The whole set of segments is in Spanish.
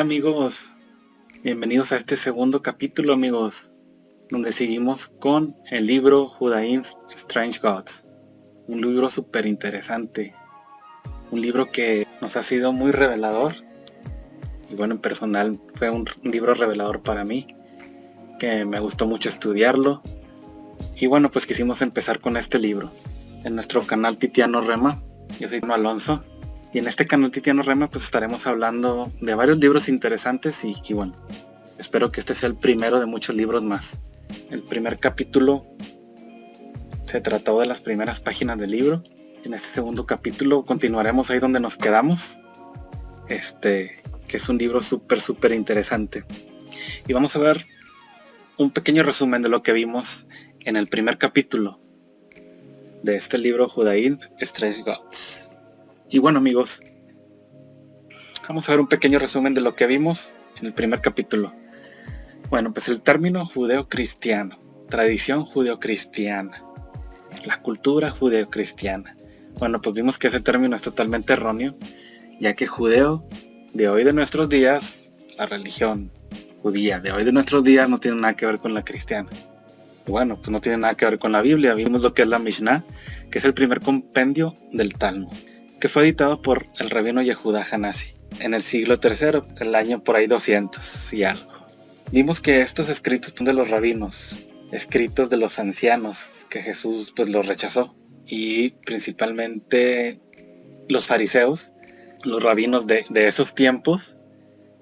tal amigos? Bienvenidos a este segundo capítulo amigos, donde seguimos con el libro Judaism's Strange Gods, un libro súper interesante, un libro que nos ha sido muy revelador. Y bueno, en personal fue un libro revelador para mí, que me gustó mucho estudiarlo. Y bueno, pues quisimos empezar con este libro en nuestro canal Titiano Rema. Yo soy Alonso. Y en este canal Titiano Rema pues estaremos hablando de varios libros interesantes y bueno, espero que este sea el primero de muchos libros más. El primer capítulo se trató de las primeras páginas del libro. En este segundo capítulo continuaremos ahí donde nos quedamos. Que es un libro súper interesante. Y vamos a ver un pequeño resumen de lo que vimos en el primer capítulo de este libro Judaism's Strange Gods. Y bueno amigos, vamos a ver un pequeño resumen de lo que vimos en el primer capítulo. Bueno, pues el término judeo-cristiano, tradición judeo-cristiana, la cultura judeo-cristiana. Bueno, pues vimos que ese término es totalmente erróneo, ya que judeo de hoy de nuestros días, la religión judía de hoy de nuestros días no tiene nada que ver con la cristiana. Bueno, pues no tiene nada que ver con la Biblia. Vimos lo que es la Mishnah, que es el primer compendio del Talmud, que fue editado por el rabino Yehuda Hanasi en el siglo III, el año por ahí 200 y algo. Vimos que estos escritos son de los rabinos, escritos de los ancianos, que Jesús pues los rechazó, y principalmente los fariseos, los rabinos de esos tiempos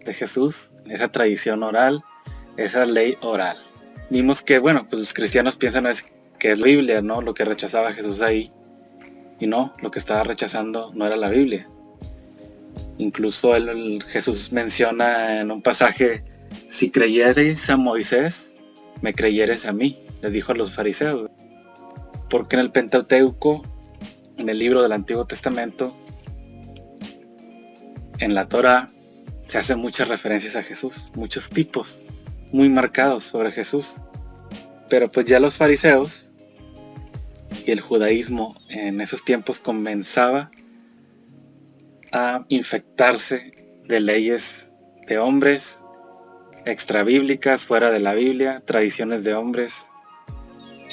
de Jesús, esa tradición oral, esa ley oral. Vimos que bueno, pues los cristianos piensan que es la Biblia, ¿no? Lo que rechazaba Jesús ahí. Y no, lo que estaba rechazando no era la Biblia. Incluso Jesús menciona en un pasaje, si creyereis a Moisés, me creyeres a mí, les dijo a los fariseos. Porque en el Pentateuco, en el libro del Antiguo Testamento, en la Torá, se hacen muchas referencias a Jesús, muchos tipos muy marcados sobre Jesús. Pero pues ya los fariseos y el judaísmo en esos tiempos comenzaba a infectarse de leyes de hombres, extrabíblicas, fuera de la Biblia, tradiciones de hombres,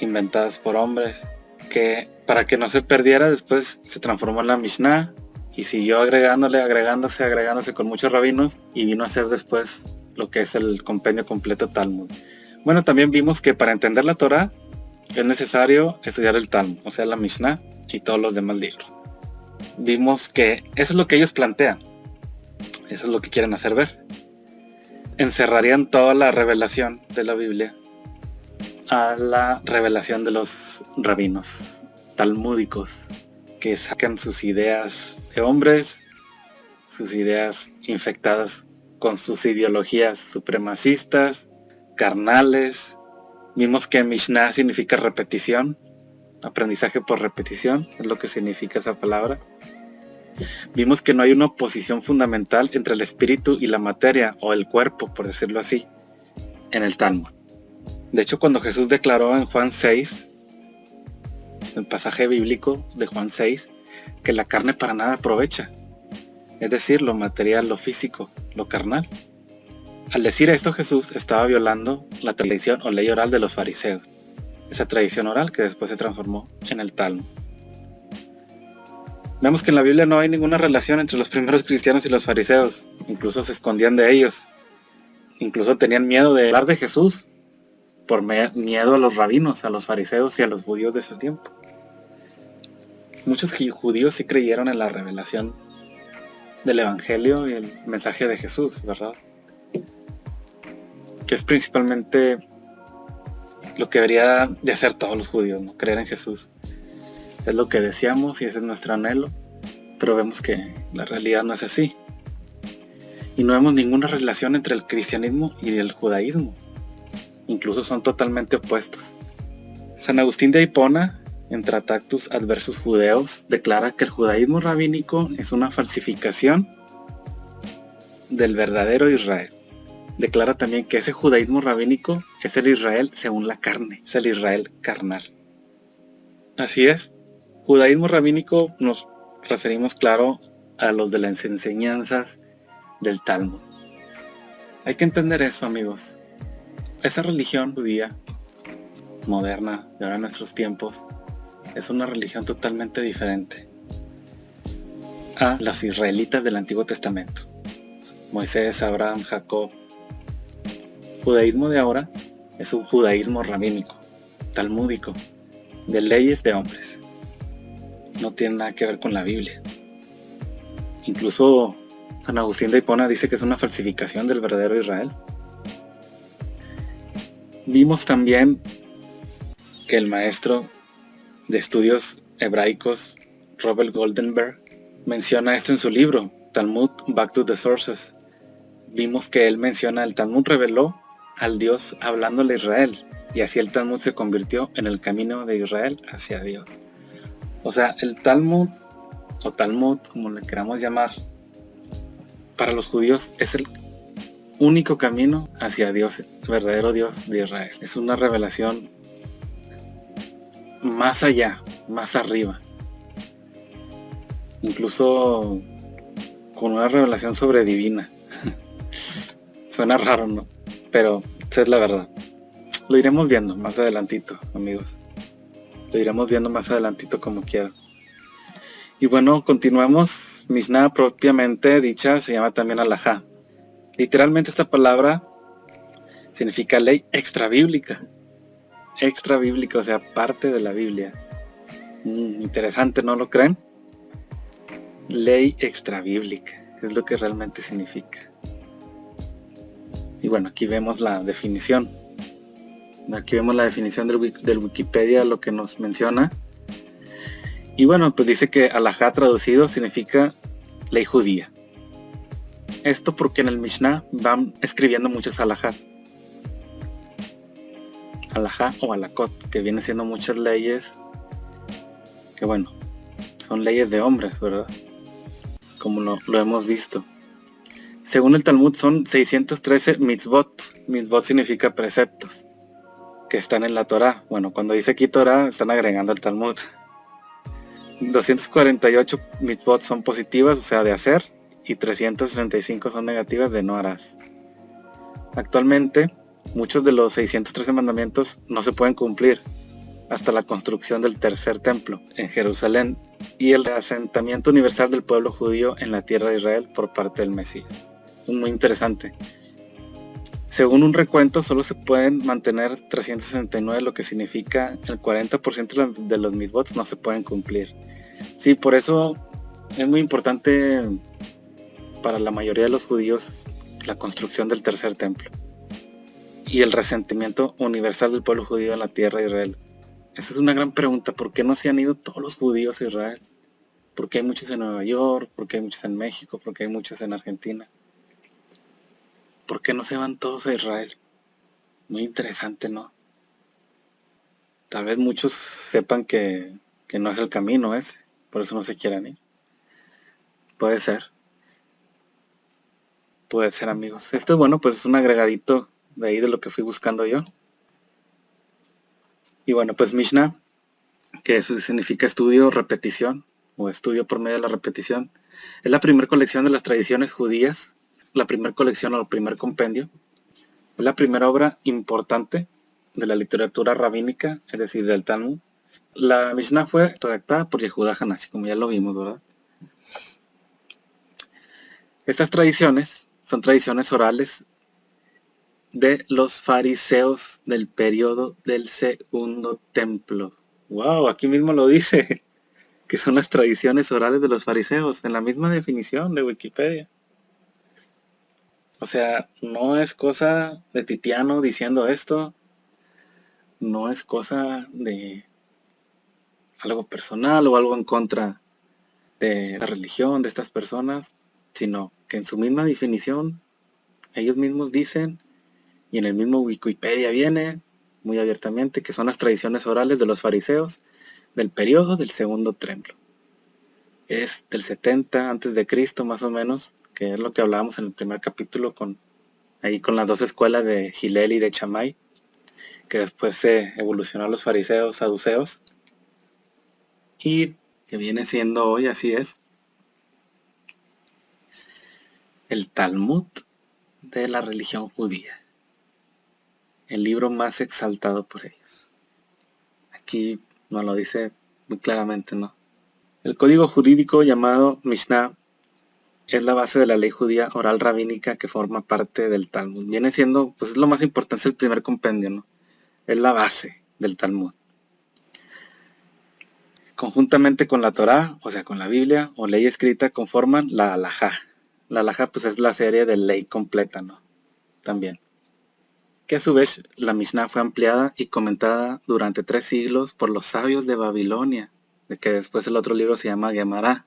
inventadas por hombres, que para que no se perdiera después se transformó en la Mishnah y siguió agregándose con muchos rabinos y vino a ser después lo que es el compendio completo Talmud. Bueno, también vimos que para entender la Torah es necesario estudiar el Talmud, o sea la Mishnah y todos los demás libros. Vimos que eso es lo que ellos plantean, eso es lo que quieren hacer ver. Encerrarían toda la revelación de la Biblia a la revelación de los rabinos talmúdicos, que sacan sus ideas de hombres, sus ideas infectadas con sus ideologías supremacistas, carnales. Vimos que Mishnah significa repetición, aprendizaje por repetición, es lo que significa esa palabra. Vimos que no hay una oposición fundamental entre el espíritu y la materia, o el cuerpo, por decirlo así, en el Talmud. De hecho, cuando Jesús declaró en Juan 6, el pasaje bíblico de Juan 6, que la carne para nada aprovecha, es decir, lo material, lo físico, lo carnal. Al decir esto, Jesús estaba violando la tradición o ley oral de los fariseos, esa tradición oral que después se transformó en el Talmud. Vemos que en la Biblia no hay ninguna relación entre los primeros cristianos y los fariseos, incluso se escondían de ellos, incluso tenían miedo de hablar de Jesús, por miedo a los rabinos, a los fariseos y a los judíos de ese tiempo. Muchos judíos sí creyeron en la revelación del Evangelio y el mensaje de Jesús, ¿verdad? Que es principalmente lo que debería de hacer todos los judíos, ¿no? Creer en Jesús. Es lo que deseamos y ese es nuestro anhelo, pero vemos que la realidad no es así. Y no vemos ninguna relación entre el cristianismo y el judaísmo. Incluso son totalmente opuestos. San Agustín de Hipona, en Tractatus Adversus Judeos, declara que el judaísmo rabínico es una falsificación del verdadero Israel. Declara también que ese judaísmo rabínico es el Israel según la carne, es el Israel carnal. Así es, judaísmo rabínico nos referimos, claro, a los de las enseñanzas del Talmud. Hay que entender eso, amigos. Esa religión judía moderna de ahora en nuestros tiempos es una religión totalmente diferente a las israelitas del Antiguo Testamento. Moisés, Abraham, Jacob. El judaísmo de ahora es un judaísmo rabínico, talmúdico, de leyes de hombres. No tiene nada que ver con la Biblia. Incluso San Agustín de Hipona dice que es una falsificación del verdadero Israel. Vimos también que el maestro de estudios hebraicos, Robert Goldenberg, menciona esto en su libro, Talmud Back to the Sources. Vimos que él menciona el Talmud reveló al Dios hablándole a Israel, y así el Talmud se convirtió en el camino de Israel hacia Dios. O sea, el Talmud, o Talmud, como le queramos llamar, para los judíos es el único camino hacia Dios, el verdadero Dios de Israel. Es una revelación más allá, más arriba. Incluso con una revelación sobredivina. Suena raro, ¿no? Pero esa es la verdad. Lo iremos viendo más adelantito, amigos. Lo iremos viendo más adelantito como quiera. Y bueno, continuamos. Mishnah propiamente dicha se llama también alajá. Literalmente esta palabra significa ley extrabíblica. Extrabíblica, o sea, parte de la Biblia. Interesante, ¿no lo creen? Ley extrabíblica, es lo que realmente significa. Y bueno, aquí vemos la definición. Aquí vemos la definición del Wikipedia, lo que nos menciona. Y bueno, pues dice que alajá traducido significa ley judía. Esto porque en el Mishnah van escribiendo muchos alajá. Alajá o alakot, que viene siendo muchas leyes que bueno, son leyes de hombres, ¿verdad? Como lo hemos visto. Según el Talmud son 613 mitzvot. Mitzvot significa preceptos que están en la Torah. Bueno, cuando dice aquí Torah están agregando el Talmud. 248 mitzvot son positivas, o sea, de hacer, y 365 son negativas, de no harás. Actualmente, muchos de los 613 mandamientos no se pueden cumplir hasta la construcción del tercer templo en Jerusalén y el asentamiento universal del pueblo judío en la tierra de Israel por parte del Mesías. Muy interesante. Según un recuento, solo se pueden mantener 369, lo que significa el 40% de los mitzvot no se pueden cumplir. Sí, por eso es muy importante para la mayoría de los judíos la construcción del tercer templo y el resentimiento universal del pueblo judío en la tierra de Israel. Esa es una gran pregunta. ¿Por qué no se han ido todos los judíos a Israel? ¿Por qué hay muchos en Nueva York? ¿Por qué hay muchos en México? ¿Por qué hay muchos en Argentina? ¿Por qué no se van todos a Israel? Muy interesante, ¿no? Tal vez muchos sepan que no es el camino ese, por eso no se quieran ir. Puede ser. Puede ser, amigos. Esto, bueno, pues es un agregadito de ahí de lo que fui buscando yo. Y bueno, pues Mishnah, que eso significa estudio, repetición, o estudio por medio de la repetición, es la primera colección de las tradiciones judías, la primera colección o el primer compendio. Es la primera obra importante de la literatura rabínica, es decir, del Talmud. La Mishnah fue redactada por Yehuda Hanasi, como ya lo vimos, ¿verdad? Estas tradiciones son tradiciones orales de los fariseos del periodo del segundo templo. ¡Wow! Aquí mismo lo dice, que son las tradiciones orales de los fariseos, en la misma definición de Wikipedia. O sea, no es cosa de Titiano diciendo esto, no es cosa de algo personal o algo en contra de la religión de estas personas, sino que en su misma definición ellos mismos dicen, y en el mismo Wikipedia viene muy abiertamente, que son las tradiciones orales de los fariseos del periodo del segundo templo. Es del 70 antes de Cristo más o menos, que es lo que hablábamos en el primer capítulo con las dos escuelas de Hillel y de Shammai, que después se evolucionó a los fariseos saduceos, y que viene siendo hoy, así es, el Talmud de la religión judía, el libro más exaltado por ellos. Aquí nos lo dice muy claramente, ¿no? El código jurídico llamado Mishnah es la base de la ley judía oral rabínica que forma parte del Talmud. Viene siendo, pues es lo más importante, es el primer compendio, ¿no? Es la base del Talmud. Conjuntamente con la Torá, o sea, con la Biblia o ley escrita, conforman la halajá. La halajá, pues es la serie de ley completa, ¿no? También. Que a su vez la Mishnah fue ampliada y comentada durante 3 siglos por los sabios de Babilonia, de que después el otro libro se llama Gemara.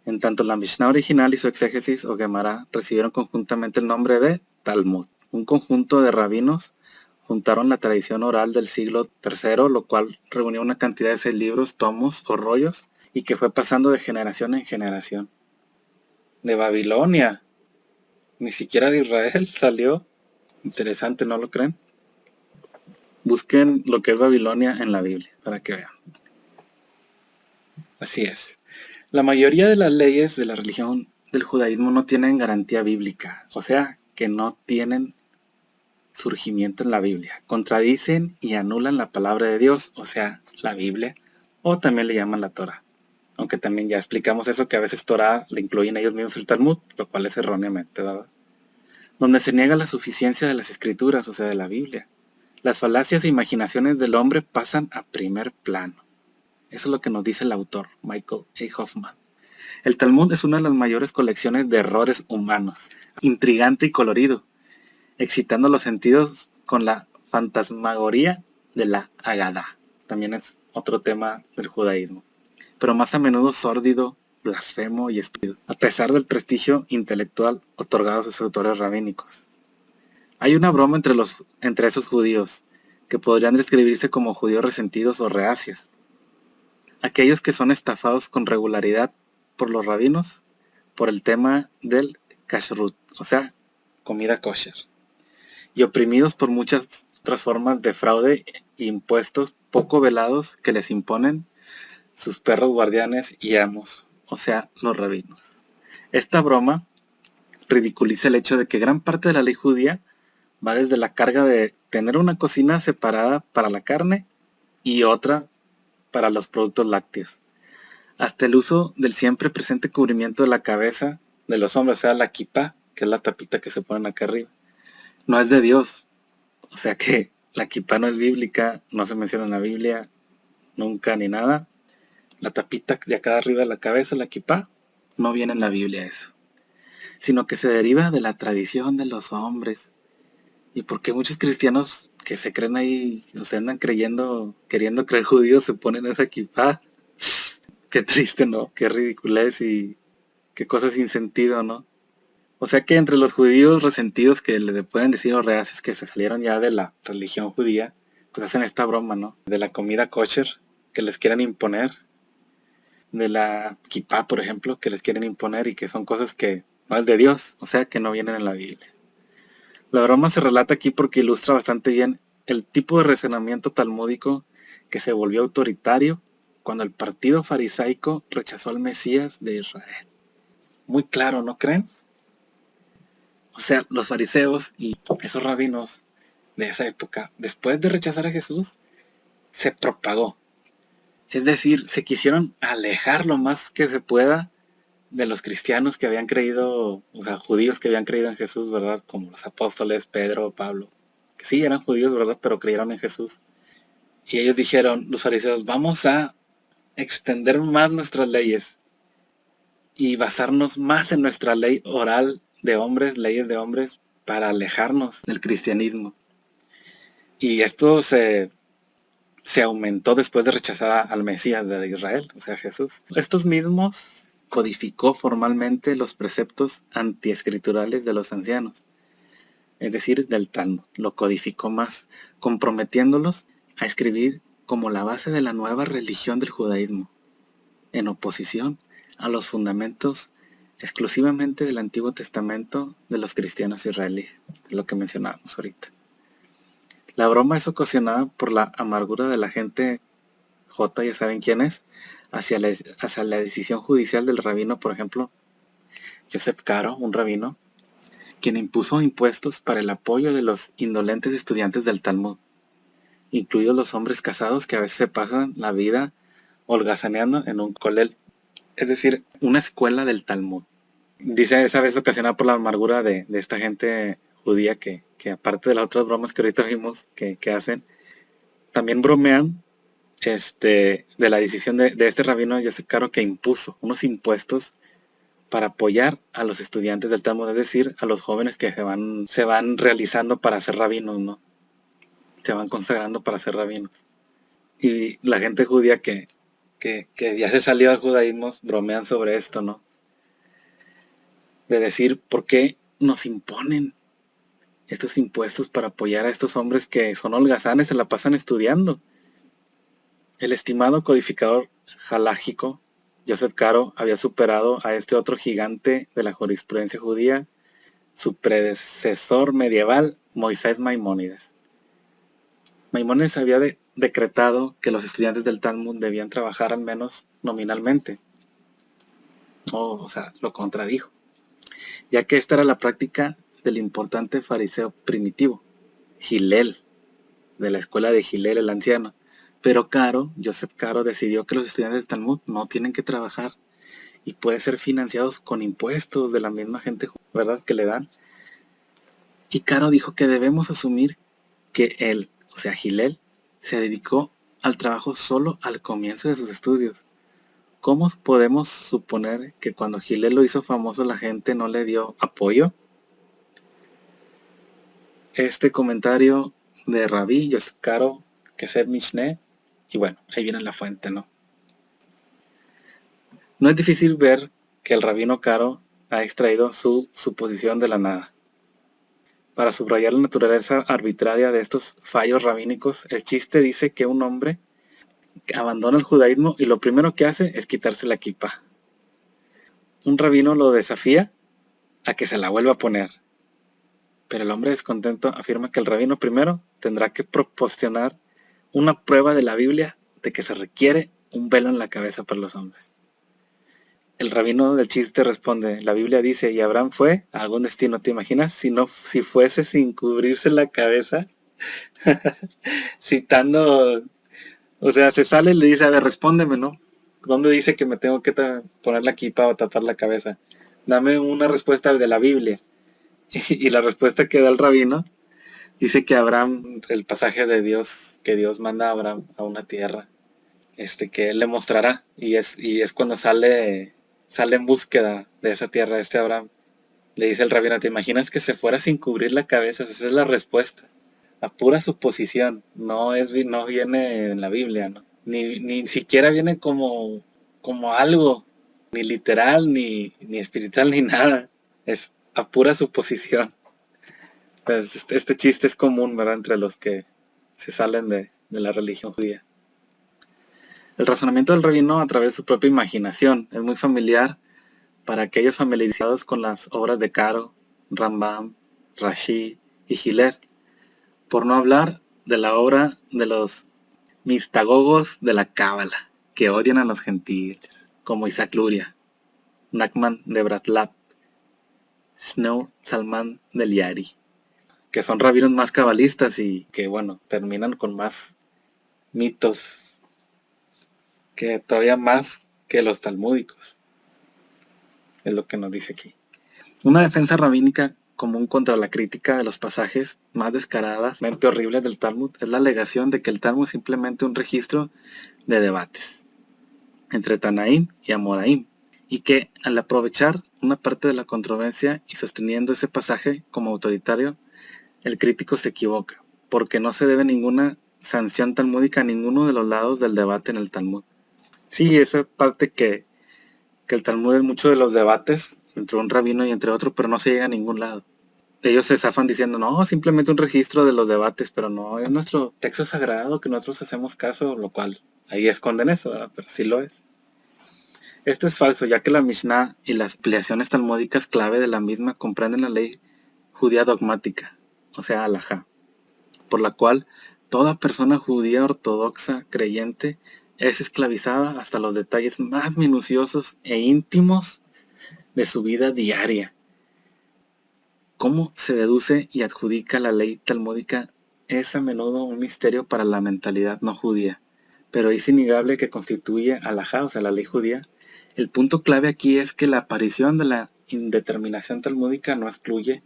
En tanto la Mishnah original y su exégesis o Gemara recibieron conjuntamente el nombre de Talmud. Un conjunto de rabinos juntaron la tradición oral del siglo III, lo cual reunió una cantidad de 6 libros, tomos o rollos, y que fue pasando de generación en generación. De Babilonia, ni siquiera de Israel salió. Interesante, ¿no lo creen? Busquen lo que es Babilonia en la Biblia, para que vean. Así es. La mayoría de las leyes de la religión del judaísmo no tienen garantía bíblica, o sea, que no tienen surgimiento en la Biblia. Contradicen y anulan la palabra de Dios, o sea, la Biblia, o también le llaman la Torah. Aunque también ya explicamos eso, que a veces Torah le incluyen ellos mismos el Talmud, lo cual es erróneamente, ¿verdad? Donde se niega la suficiencia de las escrituras, o sea, de la Biblia. Las falacias e imaginaciones del hombre pasan a primer plano. Eso es lo que nos dice el autor, Michael A. Hoffman. El Talmud es una de las mayores colecciones de errores humanos, intrigante y colorido, excitando los sentidos con la fantasmagoría de la Agadá. También es otro tema del judaísmo, pero más a menudo sórdido, blasfemo y estúpido, a pesar del prestigio intelectual otorgado a sus autores rabínicos. Hay una broma entre esos judíos, que podrían describirse como judíos resentidos o reacios. Aquellos que son estafados con regularidad por los rabinos por el tema del kashrut, o sea, comida kosher, y oprimidos por muchas otras formas de fraude e impuestos poco velados que les imponen sus perros guardianes y amos, o sea, los rabinos. Esta broma ridiculiza el hecho de que gran parte de la ley judía va desde la carga de tener una cocina separada para la carne y otra para los productos lácteos, hasta el uso del siempre presente cubrimiento de la cabeza de los hombres, o sea, la kipá, que es la tapita que se ponen acá arriba. No es de Dios, o sea que la kipá no es bíblica, no se menciona en la Biblia, nunca ni nada. La tapita de acá arriba de la cabeza, la kipá, no viene en la Biblia eso, sino que se deriva de la tradición de los hombres. ¿Y por qué muchos cristianos que se creen ahí, o sea, andan queriendo creer judíos, se ponen esa kipá? Qué triste, ¿no? Qué ridiculez y qué cosas sin sentido, ¿no? O sea que entre los judíos resentidos que le pueden decir o reacios que se salieron ya de la religión judía, pues hacen esta broma, ¿no? De la comida kosher que les quieren imponer, de la kipá, por ejemplo, que les quieren imponer y que son cosas que no es de Dios, o sea que no vienen en la Biblia. La broma se relata aquí porque ilustra bastante bien el tipo de razonamiento talmúdico que se volvió autoritario cuando el partido farisaico rechazó al Mesías de Israel. Muy claro, ¿no creen? O sea, los fariseos y esos rabinos de esa época, después de rechazar a Jesús, se propagó. Es decir, se quisieron alejar lo más que se pueda de los cristianos que habían creído, o sea, judíos que habían creído en Jesús, ¿verdad? Como los apóstoles, Pedro, Pablo, que sí eran judíos, ¿verdad? Pero creyeron en Jesús. Y ellos dijeron, los fariseos, vamos a extender más nuestras leyes y basarnos más en nuestra ley oral de hombres, leyes de hombres, para alejarnos del cristianismo. Y esto se aumentó después de rechazar al Mesías de Israel, o sea, Jesús. Estos mismos codificó formalmente los preceptos antiescriturales de los ancianos, es decir, del Talmud. Lo codificó más, comprometiéndolos a escribir como la base de la nueva religión del judaísmo, en oposición a los fundamentos exclusivamente del Antiguo Testamento de los cristianos israelíes, lo que mencionábamos ahorita. La broma es ocasionada por la amargura de la gente J, ya saben quién es, hacia la decisión judicial del rabino, por ejemplo, Joseph Caro, un rabino, quien impuso impuestos para el apoyo de los indolentes estudiantes del Talmud, incluidos los hombres casados que a veces se pasan la vida holgazaneando en un kolel, es decir, una escuela del Talmud. Dice esa vez ocasionada por la amargura de esta gente judía que aparte de las otras bromas que ahorita vimos que hacen, también bromean de la decisión de este rabino Yosef Karo, que impuso unos impuestos para apoyar a los estudiantes del Talmud, es decir, a los jóvenes que se van realizando para ser rabinos, ¿no? Se van consagrando para ser rabinos. Y la gente judía que ya se salió al judaísmo bromean sobre esto, ¿no? De decir, ¿por qué nos imponen estos impuestos para apoyar a estos hombres que son holgazanes, se la pasan estudiando? El estimado codificador halájico Yosef Karo había superado a este otro gigante de la jurisprudencia judía, su predecesor medieval, Moisés Maimónides. Maimónides había decretado que los estudiantes del Talmud debían trabajar al menos nominalmente. O sea, lo contradijo, ya que esta era la práctica del importante fariseo primitivo, Hillel, de la escuela de Hillel el anciano. Pero Yosef Karo decidió que los estudiantes del Talmud no tienen que trabajar y pueden ser financiados con impuestos de la misma gente, ¿verdad?, que le dan. Y Karo dijo que debemos asumir que él, o sea, Hillel, se dedicó al trabajo solo al comienzo de sus estudios. ¿Cómo podemos suponer que cuando Hillel lo hizo famoso la gente no le dio apoyo? Este comentario de Rabí Yosef Karo, Keser Mishneh, y bueno, ahí viene la fuente, ¿no? No es difícil ver que el rabino Karo ha extraído su suposición de la nada. Para subrayar la naturaleza arbitraria de estos fallos rabínicos, el chiste dice que un hombre abandona el judaísmo y lo primero que hace es quitarse la kippah. Un rabino lo desafía a que se la vuelva a poner. Pero el hombre descontento afirma que el rabino primero tendrá que proporcionar una prueba de la Biblia de que se requiere un velo en la cabeza para los hombres. El rabino del chiste responde, la Biblia dice, y Abraham fue a algún destino, ¿te imaginas? Si fuese sin cubrirse la cabeza, citando, o sea, se sale y le dice, a ver, respóndeme, ¿no? ¿Dónde dice que me tengo que poner la kippah o tapar la cabeza? Dame una respuesta de la Biblia. Y la respuesta que da el rabino dice que Abraham, el pasaje de Dios, que Dios manda a Abraham a una tierra, que él le mostrará, y es cuando sale en búsqueda de esa tierra Abraham. Le dice el rabino, ¿te imaginas que se fuera sin cubrir la cabeza? Esa es la respuesta. A pura suposición, no viene en la Biblia, ¿no? Ni siquiera viene como algo, ni literal, ni espiritual, ni nada. Es a pura suposición. Pues este chiste es común, ¿verdad?, entre los que se salen de la religión judía. El razonamiento del rabino a través de su propia imaginación es muy familiar para aquellos familiarizados con las obras de Karo, Rambam, Rashi y Hillel, por no hablar de la obra de los mistagogos de la Cábala, que odian a los gentiles, como Isaac Luria, Nachman de Bratlav, Shneur Zalman del Yari, que son rabinos más cabalistas y que, bueno, terminan con más mitos, que todavía más que los talmúdicos, es lo que nos dice aquí. Una defensa rabínica común contra la crítica de los pasajes más descaradamente horribles del Talmud es la alegación de que el Talmud es simplemente un registro de debates entre Tanaim y Amoraim, y que al aprovechar una parte de la controversia y sosteniendo ese pasaje como autoritario, el crítico se equivoca, porque no se debe ninguna sanción talmúdica a ninguno de los lados del debate en el Talmud. Sí, esa parte que el Talmud es mucho de los debates entre un rabino y entre otro, pero no se llega a ningún lado. Ellos se zafan diciendo, no, simplemente un registro de los debates, pero no, es nuestro texto sagrado que nosotros hacemos caso, lo cual ahí esconden eso, ¿verdad? Pero sí lo es. Esto es falso, ya que la Mishnah y las ampliaciones talmúdicas clave de la misma comprenden la ley judía dogmática, o sea, halajá, por la cual toda persona judía ortodoxa creyente es esclavizada hasta los detalles más minuciosos e íntimos de su vida diaria. Cómo se deduce y adjudica la ley talmúdica es a menudo un misterio para la mentalidad no judía, pero es innegable que constituye halajá, o sea, la ley judía. El punto clave aquí es que la aparición de la indeterminación talmúdica no excluye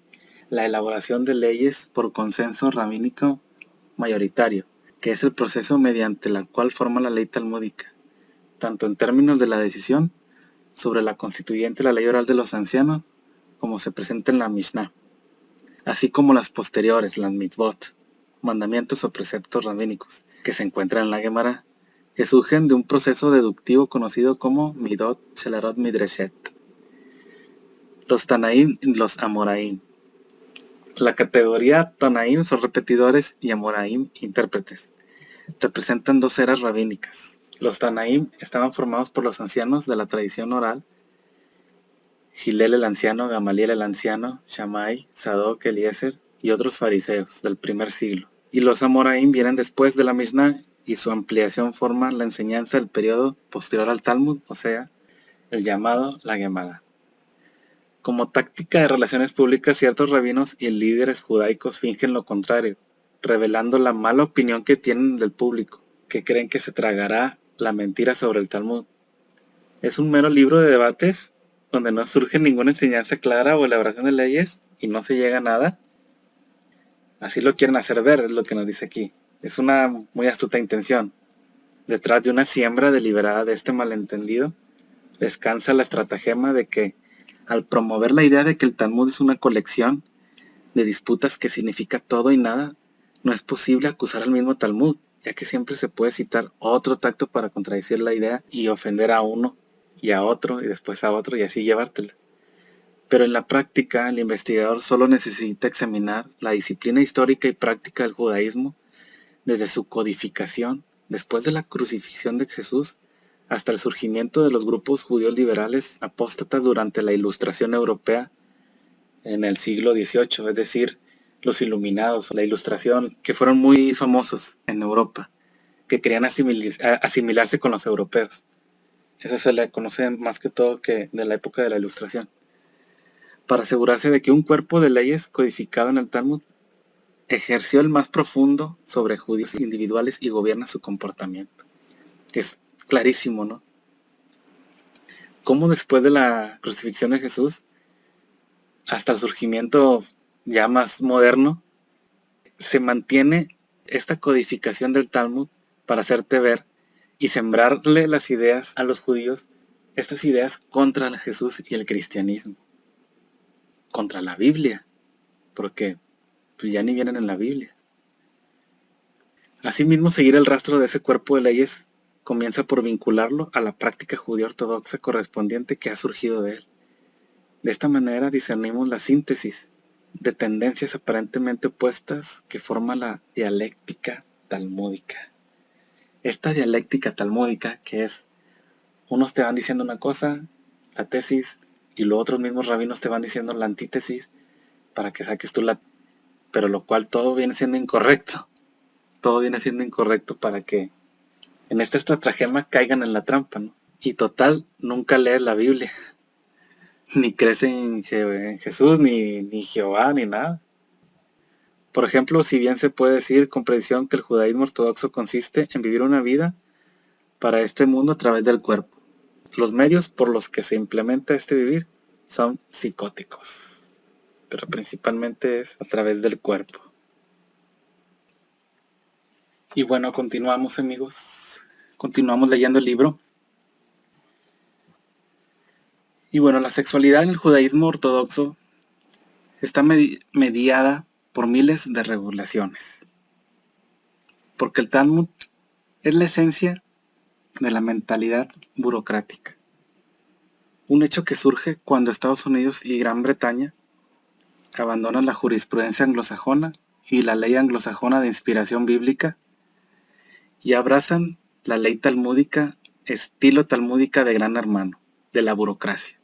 la elaboración de leyes por consenso rabínico mayoritario, que es el proceso mediante el cual forma la ley talmúdica, tanto en términos de la decisión sobre la constituyente la ley oral de los ancianos, como se presenta en la Mishnah, así como las posteriores, las mitzvot, mandamientos o preceptos rabínicos, que se encuentran en la Gemara, que surgen de un proceso deductivo conocido como Midot Shelarot Midreshet. Los Tanaim y los Amoraim. La categoría Tanaim son repetidores y Amoraim intérpretes. Representan dos eras rabínicas. Los Tanaim estaban formados por los ancianos de la tradición oral, Gilel el anciano, Gamaliel el anciano, Shammai, Sadoc, Eliezer y otros fariseos del primer siglo. Y los Amoraim vienen después de la Mishnah y su ampliación forma la enseñanza del periodo posterior al Talmud, o sea, el llamado la Gemara. Como táctica de relaciones públicas, ciertos rabinos y líderes judaicos fingen lo contrario, revelando la mala opinión que tienen del público, que creen que se tragará la mentira sobre el Talmud. Es un mero libro de debates donde no surge ninguna enseñanza clara o elaboración de leyes y no se llega a nada. Así lo quieren hacer ver, es lo que nos dice aquí. Es una muy astuta intención. Detrás de una siembra deliberada de este malentendido, descansa la estratagema de que, al promover la idea de que el Talmud es una colección de disputas que significa todo y nada, no es posible acusar al mismo Talmud, ya que siempre se puede citar otro tacto para contradecir la idea y ofender a uno y a otro y después a otro y así llevártela. Pero en la práctica, el investigador solo necesita examinar la disciplina histórica y práctica del judaísmo desde su codificación, después de la crucifixión de Jesús, hasta el surgimiento de los grupos judíos liberales apóstatas durante la Ilustración europea en el siglo XVIII, es decir, los Iluminados, la Ilustración, que fueron muy famosos en Europa, que querían asimilarse con los europeos. Eso se le conoce más que todo que de la época de la Ilustración, para asegurarse de que un cuerpo de leyes codificado en el Talmud ejerció el más profundo sobre judíos individuales y gobierna su comportamiento. Que es clarísimo, ¿no? Cómo después de la crucifixión de Jesús, hasta el surgimiento ya más moderno, se mantiene esta codificación del Talmud para hacerte ver y sembrarle las ideas a los judíos, estas ideas contra Jesús y el cristianismo, contra la Biblia, porque pues ya ni vienen en la Biblia. Asimismo, seguir el rastro de ese cuerpo de leyes comienza por vincularlo a la práctica judía ortodoxa correspondiente que ha surgido de él. De esta manera discernimos la síntesis de tendencias aparentemente opuestas que forma la dialéctica talmúdica. Esta dialéctica talmúdica, que es, unos te van diciendo una cosa, la tesis, y los otros mismos rabinos te van diciendo la antítesis para que saques tú pero lo cual todo viene siendo incorrecto. Todo viene siendo incorrecto para que en esta estratagema caigan en la trampa, ¿no? Y total, nunca lees la Biblia. Ni crees en Jesús, ni Jehová, ni nada. Por ejemplo, si bien se puede decir con precisión que el judaísmo ortodoxo consiste en vivir una vida para este mundo a través del cuerpo. Los medios por los que se implementa este vivir son psicóticos, pero principalmente es a través del cuerpo. Y bueno, continuamos, amigos. Continuamos leyendo el libro. Y bueno, la sexualidad en el judaísmo ortodoxo está mediada por miles de regulaciones. Porque el Talmud es la esencia de la mentalidad burocrática. Un hecho que surge cuando Estados Unidos y Gran Bretaña abandonan la jurisprudencia anglosajona y la ley anglosajona de inspiración bíblica y abrazan la ley talmúdica, estilo talmúdica de Gran Hermano, de la burocracia.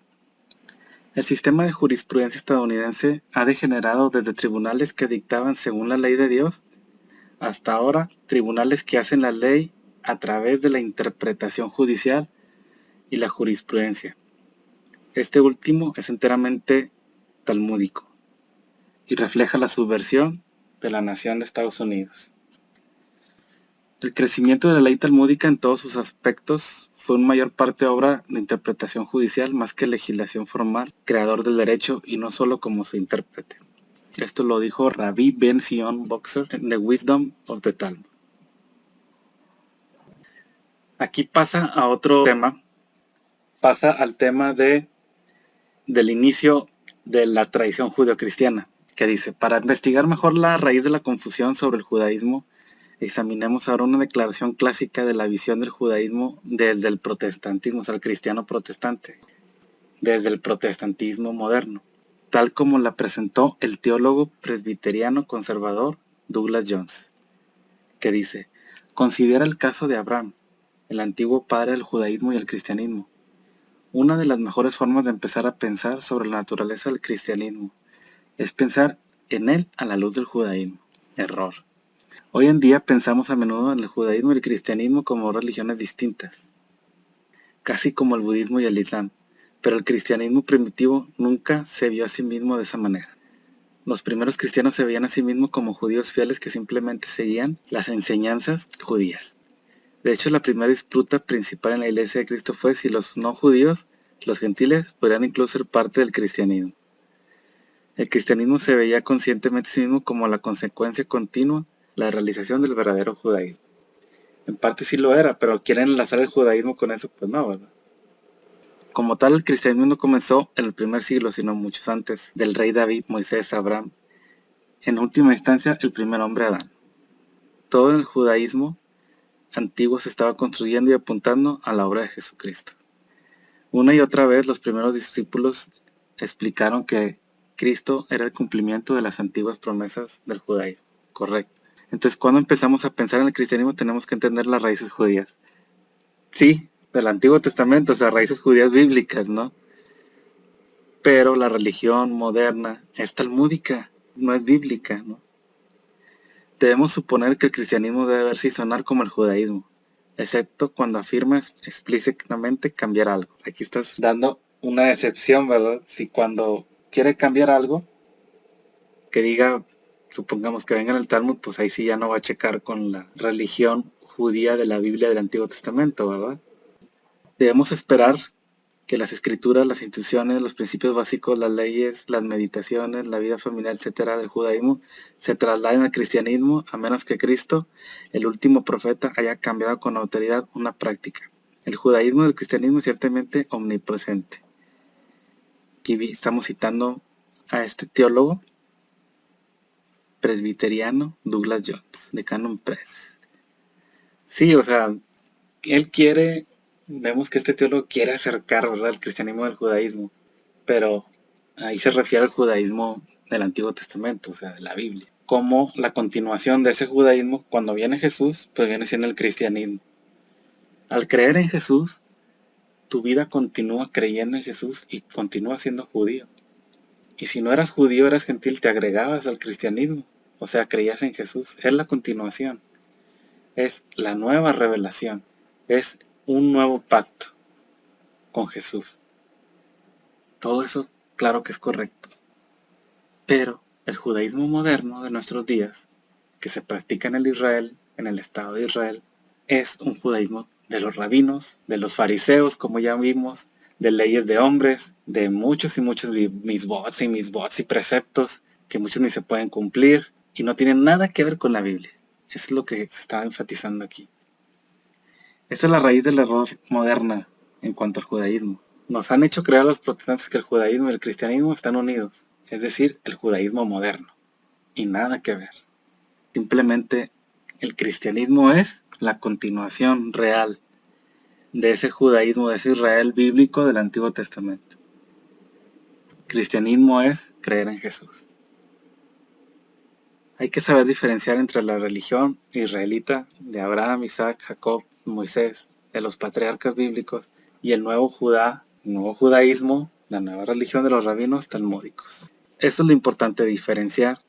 El sistema de jurisprudencia estadounidense ha degenerado desde tribunales que dictaban según la ley de Dios, hasta ahora tribunales que hacen la ley a través de la interpretación judicial y la jurisprudencia. Este último es enteramente talmúdico. y refleja la subversión de la nación de Estados Unidos. El crecimiento de la ley talmúdica en todos sus aspectos fue en mayor parte obra de interpretación judicial más que legislación formal, creador del derecho y no solo como su intérprete. Esto lo dijo Rabbi Ben Zion Boxer en The Wisdom of the Talmud. Aquí pasa a otro tema, pasa al tema del inicio de la tradición judeocristiana, que dice, para investigar mejor la raíz de la confusión sobre el judaísmo, examinemos ahora una declaración clásica de la visión del judaísmo desde el protestantismo, o sea, el cristiano protestante, desde el protestantismo moderno, tal como la presentó el teólogo presbiteriano conservador Douglas Jones, que dice, considera el caso de Abraham, el antiguo padre del judaísmo y el cristianismo. Una de las mejores formas de empezar a pensar sobre la naturaleza del cristianismo es pensar en él a la luz del judaísmo. Error. Hoy en día pensamos a menudo en el judaísmo y el cristianismo como religiones distintas, casi como el budismo y el islam, pero el cristianismo primitivo nunca se vio a sí mismo de esa manera. Los primeros cristianos se veían a sí mismos como judíos fieles que simplemente seguían las enseñanzas judías. De hecho, la primera disputa principal en la Iglesia de Cristo fue si los no judíos, los gentiles, podrían incluso ser parte del cristianismo. El cristianismo se veía conscientemente a sí mismo como la consecuencia continua, la realización del verdadero judaísmo. En parte sí lo era, pero quieren enlazar el judaísmo con eso, pues no, ¿verdad? Como tal, el cristianismo no comenzó en el primer siglo, sino muchos antes, del rey David, Moisés, Abraham, en última instancia el primer hombre Adán. Todo el judaísmo antiguo se estaba construyendo y apuntando a la obra de Jesucristo. Una y otra vez los primeros discípulos explicaron que Cristo era el cumplimiento de las antiguas promesas del judaísmo. Correcto. Entonces, cuando empezamos a pensar en el cristianismo tenemos que entender las raíces judías. Sí, del Antiguo Testamento, o sea, raíces judías bíblicas, ¿no? Pero la religión moderna es talmúdica, no es bíblica, ¿no? Debemos suponer que el cristianismo debe verse y sonar como el judaísmo, excepto cuando afirma explícitamente cambiar algo. Aquí estás dando una excepción, ¿verdad? Si cuando quiere cambiar algo, que diga, supongamos que venga en el Talmud, pues ahí sí ya no va a checar con la religión judía de la Biblia del Antiguo Testamento, ¿verdad? Debemos esperar que las escrituras, las instituciones, los principios básicos, las leyes, las meditaciones, la vida familiar, etcétera, del judaísmo, se trasladen al cristianismo, a menos que Cristo, el último profeta, haya cambiado con autoridad una práctica. El judaísmo y el cristianismo es ciertamente omnipresente. Aquí estamos citando a este teólogo presbiteriano Douglas Jones, de Canon Press. Sí, o sea, él quiere, vemos que este teólogo quiere acercar, ¿verdad?, el cristianismo del judaísmo, pero ahí se refiere al judaísmo del Antiguo Testamento, o sea, de la Biblia. Como la continuación de ese judaísmo, cuando viene Jesús, pues viene siendo el cristianismo. Al creer en Jesús, tu vida continúa creyendo en Jesús y continúa siendo judío. Y si no eras judío, eras gentil, te agregabas al cristianismo. O sea, creías en Jesús. Es la continuación. Es la nueva revelación. Es un nuevo pacto con Jesús. Todo eso, claro que es correcto. Pero el judaísmo moderno de nuestros días, que se practica en el Israel, en el Estado de Israel, es un judaísmo de los rabinos, de los fariseos, como ya vimos, de leyes de hombres, de muchos y muchos misbots y preceptos que muchos ni se pueden cumplir y no tienen nada que ver con la Biblia. Eso es lo que se está enfatizando aquí. Esta es la raíz del error moderna en cuanto al judaísmo. Nos han hecho creer a los protestantes que el judaísmo y el cristianismo están unidos, es decir, el judaísmo moderno, y nada que ver. Simplemente el cristianismo es la continuación real de ese judaísmo, de ese Israel bíblico del Antiguo Testamento. Cristianismo es creer en Jesús. Hay que saber diferenciar entre la religión israelita de Abraham, Isaac, Jacob, Moisés, de los patriarcas bíblicos, y el nuevo judaísmo, la nueva religión de los rabinos talmúdicos. Eso es lo importante, diferenciar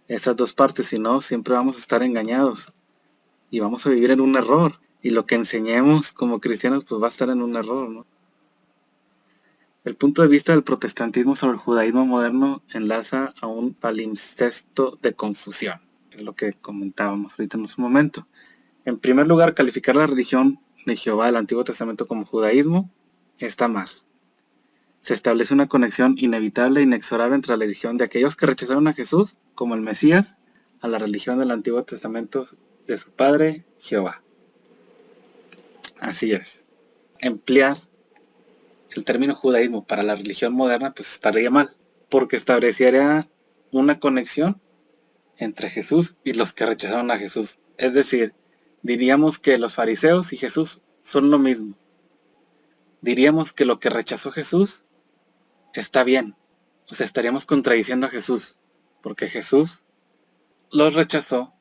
esas dos partes, si no, siempre vamos a estar engañados y vamos a vivir en un error. Y lo que enseñemos como cristianos, pues va a estar en un error, ¿no? El punto de vista del protestantismo sobre el judaísmo moderno enlaza a un palimpsesto de confusión, que es lo que comentábamos ahorita en un momento. En primer lugar, calificar la religión de Jehová del Antiguo Testamento como judaísmo está mal. Se establece una conexión inevitable e inexorable entre la religión de aquellos que rechazaron a Jesús como el Mesías a la religión del Antiguo Testamento de su padre Jehová. Así es. Emplear el término judaísmo para la religión moderna pues estaría mal, porque establecería una conexión entre Jesús y los que rechazaron a Jesús. Es decir, diríamos que los fariseos y Jesús son lo mismo. Diríamos que lo que rechazó Jesús está bien. O sea, estaríamos contradiciendo a Jesús, porque Jesús los rechazó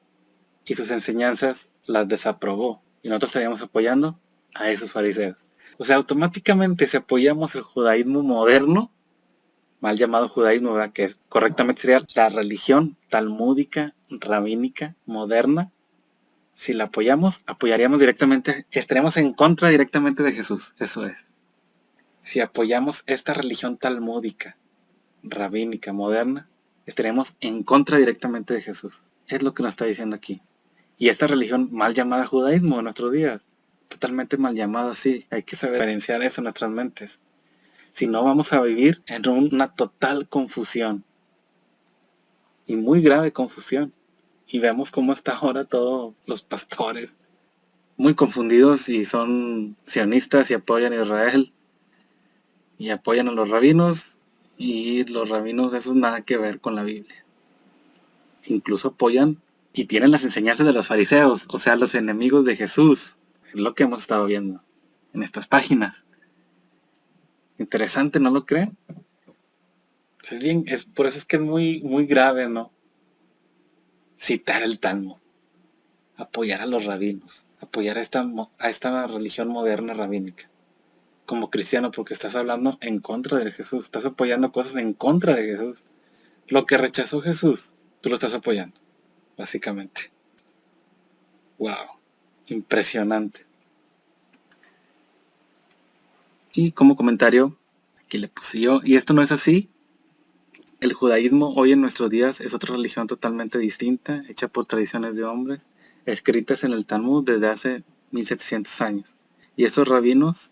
y sus enseñanzas las desaprobó. Y nosotros estaríamos apoyando a esos fariseos. O sea, automáticamente si apoyamos el judaísmo moderno, mal llamado judaísmo, ¿verdad? Que correctamente sería la religión talmúdica, rabínica, moderna. Si la apoyamos, apoyaríamos directamente, estaríamos en contra directamente de Jesús. Eso es. Si apoyamos esta religión talmúdica, rabínica, moderna, estaremos en contra directamente de Jesús. Es lo que nos está diciendo aquí. Y esta religión mal llamada judaísmo en nuestros días, totalmente mal llamada, sí, hay que saber diferenciar eso en nuestras mentes. Si no, vamos a vivir en una total confusión. Y muy grave confusión. Y vemos cómo está ahora todos los pastores muy confundidos y son sionistas y apoyan a Israel y apoyan a los rabinos, y los rabinos eso es nada que ver con la Biblia. Incluso apoyan y tienen las enseñanzas de los fariseos, o sea, los enemigos de Jesús. Es lo que hemos estado viendo en estas páginas. Interesante, ¿no lo creen? Es bien, por eso es que es muy, muy grave, ¿no? Citar el Talmud, apoyar a los rabinos, apoyar a esta religión moderna rabínica. Como cristiano, porque estás hablando en contra de Jesús, estás apoyando cosas en contra de Jesús. Lo que rechazó Jesús, tú lo estás apoyando, básicamente. Wow, impresionante. Y como comentario, aquí le puse yo, y esto no es así. El judaísmo hoy en nuestros días es otra religión totalmente distinta, hecha por tradiciones de hombres, escritas en el Talmud desde hace 1700 años. Y esos rabinos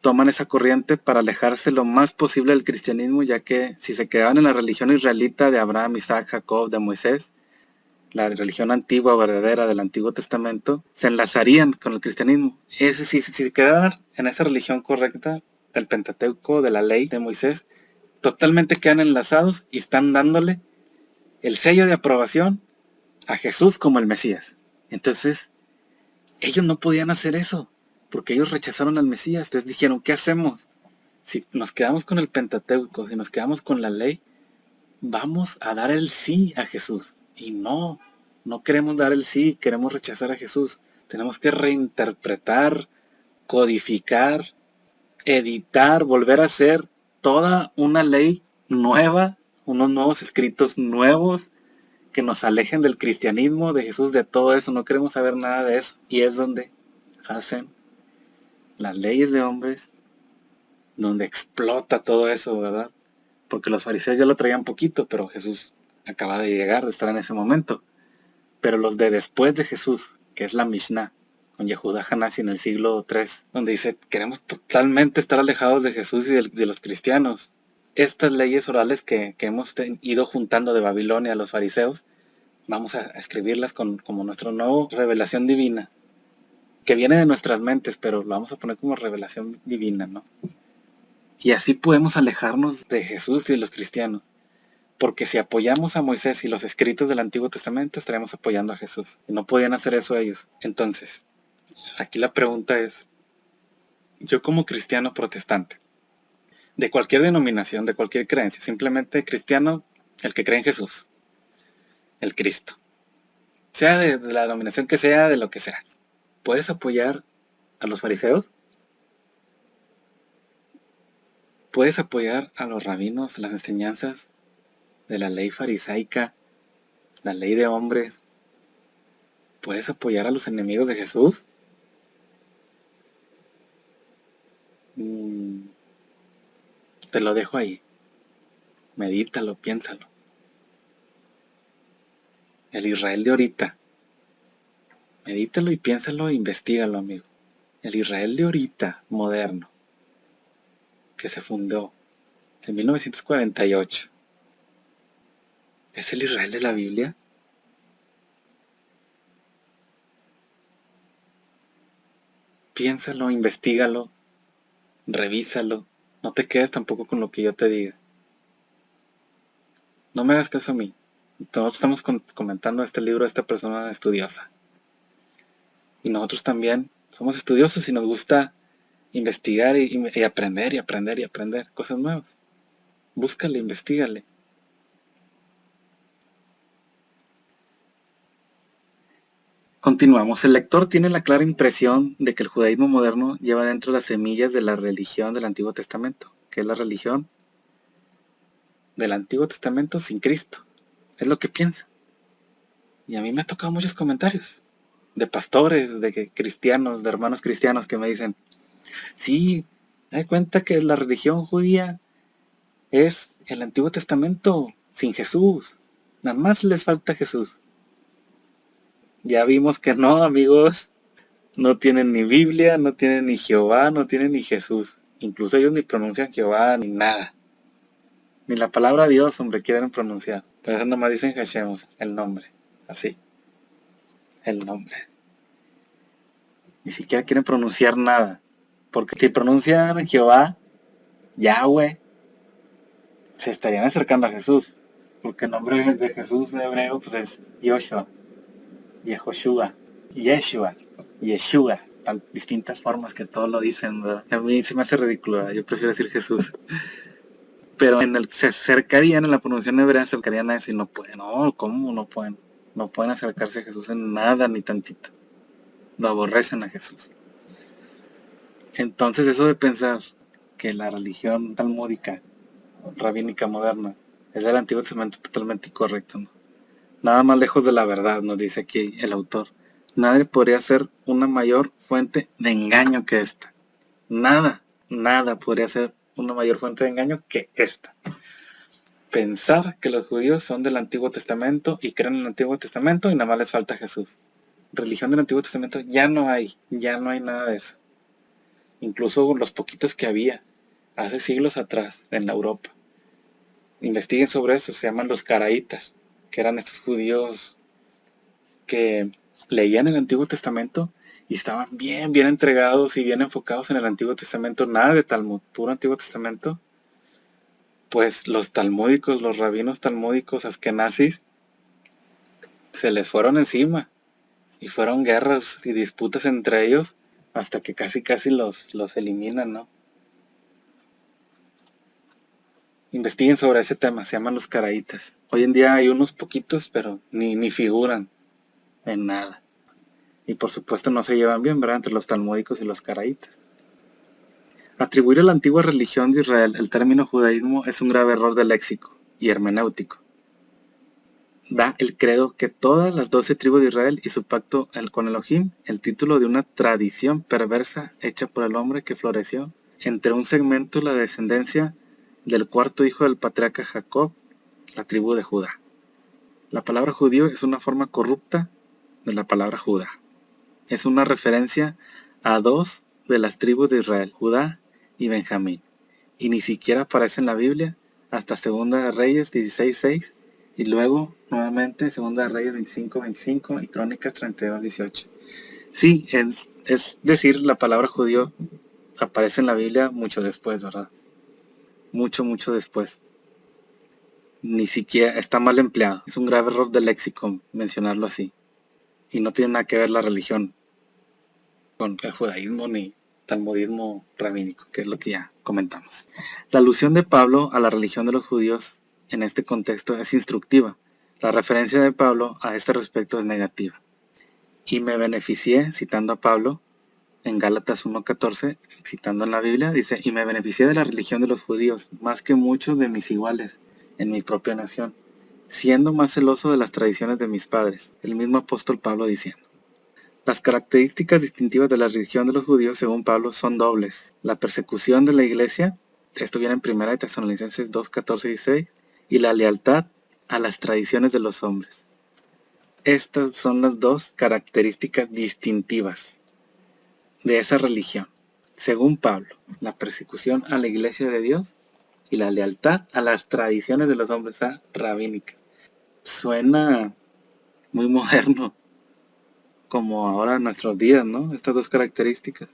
toman esa corriente para alejarse lo más posible del cristianismo, ya que si se quedaban en la religión israelita de Abraham, Isaac, Jacob, de Moisés, la religión antigua, verdadera del Antiguo Testamento, se enlazarían con el cristianismo. Si se quedaban en esa religión correcta del Pentateuco, de la ley de Moisés, totalmente quedan enlazados y están dándole el sello de aprobación a Jesús como el Mesías. Entonces, ellos no podían hacer eso, porque ellos rechazaron al Mesías. Entonces dijeron, ¿qué hacemos? Si nos quedamos con el Pentateuco, si nos quedamos con la ley, vamos a dar el sí a Jesús. Y no queremos dar el sí, queremos rechazar a Jesús. Tenemos que reinterpretar, codificar, editar, volver a hacer toda una ley nueva, unos nuevos escritos nuevos que nos alejen del cristianismo, de Jesús, de todo eso. No queremos saber nada de eso. Y es donde hacen las leyes de hombres, donde explota todo eso, ¿verdad? Porque los fariseos ya lo traían poquito, pero Jesús acaba de llegar, de estar en ese momento. Pero los de después de Jesús, que es la Mishnah, con Yehuda Hanasi en el siglo III, donde dice, queremos totalmente estar alejados de Jesús y de los cristianos. Estas leyes orales que hemos ido juntando de Babilonia a los fariseos, vamos a escribirlas como nuestra nueva revelación divina, que viene de nuestras mentes, pero lo vamos a poner como revelación divina, ¿no? Y así podemos alejarnos de Jesús y de los cristianos. Porque si apoyamos a Moisés y los escritos del Antiguo Testamento, estaríamos apoyando a Jesús. Y no podían hacer eso ellos. Entonces, aquí la pregunta es, yo como cristiano protestante, de cualquier denominación, de cualquier creencia, simplemente cristiano, el que cree en Jesús, el Cristo, sea de la denominación que sea, de lo que sea, ¿puedes apoyar a los fariseos? ¿Puedes apoyar a los rabinos, las enseñanzas de la ley farisaica, la ley de hombres? ¿Puedes apoyar a los enemigos de Jesús? Te lo dejo ahí. Medítalo, piénsalo. El Israel de ahorita. Medítalo y piénsalo e investígalo, amigo. El Israel de ahorita, moderno, que se fundó en 1948. ¿Es el Israel de la Biblia? Piénsalo, investígalo, revísalo. No te quedes tampoco con lo que yo te diga. No me hagas caso a mí. Nosotros estamos comentando este libro de esta persona estudiosa. Y nosotros también somos estudiosos y nos gusta investigar y aprender y aprender y aprender cosas nuevas. Búscale, investígale. Continuamos. El lector tiene la clara impresión de que el judaísmo moderno lleva dentro las semillas de la religión del Antiguo Testamento, que es la religión del Antiguo Testamento sin Cristo. Es lo que piensa. Y a mí me ha tocado muchos comentarios de pastores, de cristianos, de hermanos cristianos que me dicen, sí, me doy cuenta que la religión judía es el Antiguo Testamento sin Jesús. Nada más les falta Jesús. Ya vimos que no, amigos. No tienen ni Biblia, no tienen ni Jehová, no tienen ni Jesús. Incluso ellos ni pronuncian Jehová ni nada. Ni la palabra Dios, hombre, quieren pronunciar. Pero eso nomás dicen Hashem, el nombre. Así. El nombre. Ni siquiera quieren pronunciar nada. Porque si pronuncian Jehová, Yahweh, se estarían acercando a Jesús. Porque el nombre de Jesús en hebreo pues es Yoshua, Yehoshua, Yeshua, Yeshua. Tan distintas formas que todos lo dicen, ¿verdad? A mí se me hace ridículo, ¿verdad? Yo prefiero decir Jesús. Pero se acercarían, en la pronunciación hebrea, se acercarían a eso y no pueden. No, ¿cómo no pueden? No pueden acercarse a Jesús en nada ni tantito. Lo aborrecen a Jesús. Entonces eso de pensar que la religión talmúdica, rabínica moderna, es del Antiguo Testamento totalmente incorrecto, ¿no? Nada más lejos de la verdad, nos dice aquí el autor. Nadie podría ser una mayor fuente de engaño que esta. Nada podría ser una mayor fuente de engaño que esta. Pensar que los judíos son del Antiguo Testamento y creen en el Antiguo Testamento y nada más les falta Jesús. Religión del Antiguo Testamento ya no hay nada de eso. Incluso los poquitos que había hace siglos atrás en la Europa. Investiguen sobre eso, se llaman los caraítas, que eran estos judíos que leían el Antiguo Testamento y estaban bien entregados y bien enfocados en el Antiguo Testamento, nada de Talmud, puro Antiguo Testamento. Pues los talmúdicos, los rabinos talmúdicos askenazis, se les fueron encima y fueron guerras y disputas entre ellos hasta que casi los eliminan, ¿no? Investiguen sobre ese tema, se llaman los caraítas. Hoy en día hay unos poquitos, pero ni figuran en nada. Y por supuesto no se llevan bien, ¿verdad? Entre los talmúdicos y los caraítas. Atribuir a la antigua religión de Israel el término judaísmo es un grave error de léxico y hermenéutico. Da el credo que todas las 12 tribus de Israel y su pacto con Elohim, el título de una tradición perversa hecha por el hombre que floreció entre un segmento de la descendencia del cuarto hijo del patriarca Jacob, la tribu de Judá. La palabra judío es una forma corrupta de la palabra Judá. Es una referencia a dos de las tribus de Israel, Judá y Benjamín, y ni siquiera aparece en la Biblia hasta Segunda de Reyes 16:6 y luego nuevamente Segunda de Reyes 25:25 y Crónicas 32:18. Sí, es decir, la palabra judío aparece en la Biblia mucho después, ¿verdad? Mucho después. Ni siquiera está mal empleado. Es un grave error de léxico mencionarlo así. Y no tiene nada que ver la religión con el judaísmo ni talmudismo rabínico, que es lo que ya comentamos. La alusión de Pablo a la religión de los judíos en este contexto es instructiva. La referencia de Pablo a este respecto es negativa. Y me beneficié, citando a Pablo, en Gálatas 1:14, citando en la Biblia, dice, y me beneficié de la religión de los judíos, más que muchos de mis iguales en mi propia nación, siendo más celoso de las tradiciones de mis padres. El mismo apóstol Pablo diciendo. Las características distintivas de la religión de los judíos, según Pablo, son dobles. La persecución de la iglesia Esto viene en 1 Tesalonicenses 2, 14 y 16. Y la lealtad a las tradiciones de los hombres. Estas son las dos características distintivas de esa religión. Según Pablo, la persecución a la iglesia de Dios y la lealtad a las tradiciones de los hombres rabínicas. Suena muy moderno, como ahora en nuestros días, ¿no? Estas dos características.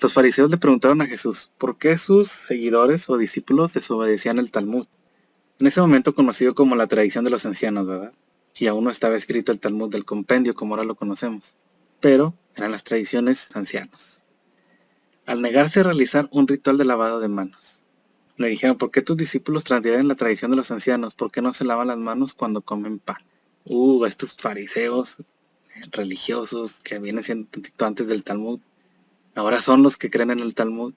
Los fariseos le preguntaron a Jesús, ¿por qué sus seguidores o discípulos desobedecían el Talmud? En ese momento conocido como la tradición de los ancianos, ¿verdad? Y aún no estaba escrito el Talmud del compendio como ahora lo conocemos, pero eran las tradiciones ancianos. Al negarse a realizar un ritual de lavado de manos, le dijeron, ¿por qué tus discípulos transgreden la tradición de los ancianos? ¿Por qué no se lavan las manos cuando comen pan? Estos fariseos religiosos que vienen siendo un tantito antes del Talmud, ahora son los que creen en el Talmud,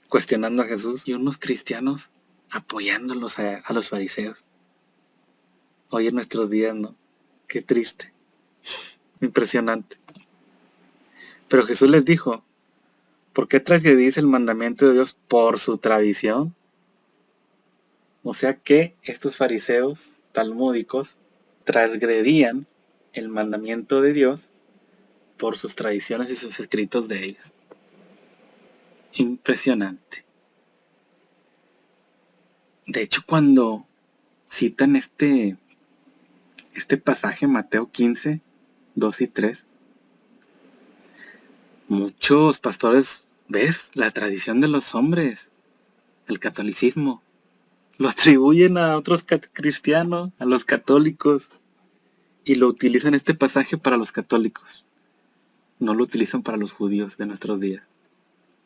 cuestionando a Jesús, y unos cristianos apoyándolos a los fariseos. Hoy en nuestros días, ¿no? Qué triste. Impresionante. Pero Jesús les dijo, ¿por qué transgredís el mandamiento de Dios por su tradición? O sea que estos fariseos talmúdicos transgredían el mandamiento de Dios por sus tradiciones y sus escritos de ellos. Impresionante. De hecho, cuando citan este pasaje, Mateo 15, 2 y 3, muchos pastores, ¿ves? La tradición de los hombres, el catolicismo, lo atribuyen a otros cristianos, a los católicos, y lo utilizan este pasaje para los católicos. No lo utilizan para los judíos de nuestros días,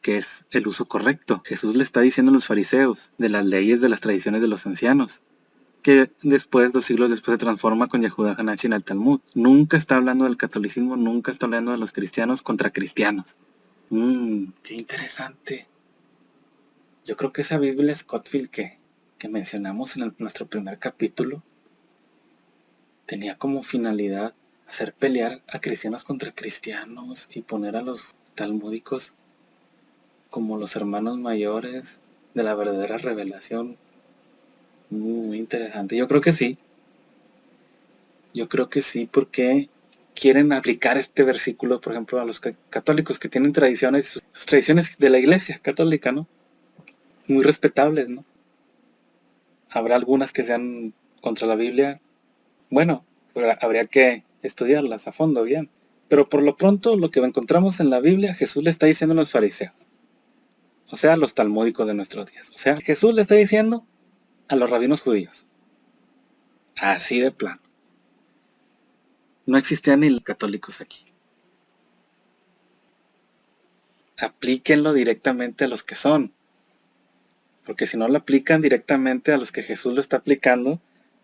que es el uso correcto. Jesús le está diciendo a los fariseos de las leyes de las tradiciones de los ancianos, que después, 2 siglos después, se transforma con Yehuda Hanachi en el Talmud. Nunca está hablando del catolicismo, nunca está hablando de los cristianos contra cristianos. Qué interesante. Yo creo que esa Biblia Scofield que mencionamos en nuestro primer capítulo tenía como finalidad hacer pelear a cristianos contra cristianos y poner a los talmúdicos como los hermanos mayores de la verdadera revelación. Muy interesante. Yo creo que sí. Porque quieren aplicar este versículo, por ejemplo, a los católicos que tienen tradiciones, sus tradiciones de la iglesia católica, ¿no? Muy respetables, ¿no? Habrá algunas que sean contra la Biblia. Bueno, habría que estudiarlas a fondo bien. Pero por lo pronto, lo que encontramos en la Biblia, Jesús le está diciendo a los fariseos. O sea, a los talmúdicos de nuestros días. O sea, Jesús le está diciendo a los rabinos judíos. Así de plano. No existían ni los católicos aquí. Aplíquenlo directamente a los que son. Porque si no lo aplican directamente a los que Jesús lo está aplicando,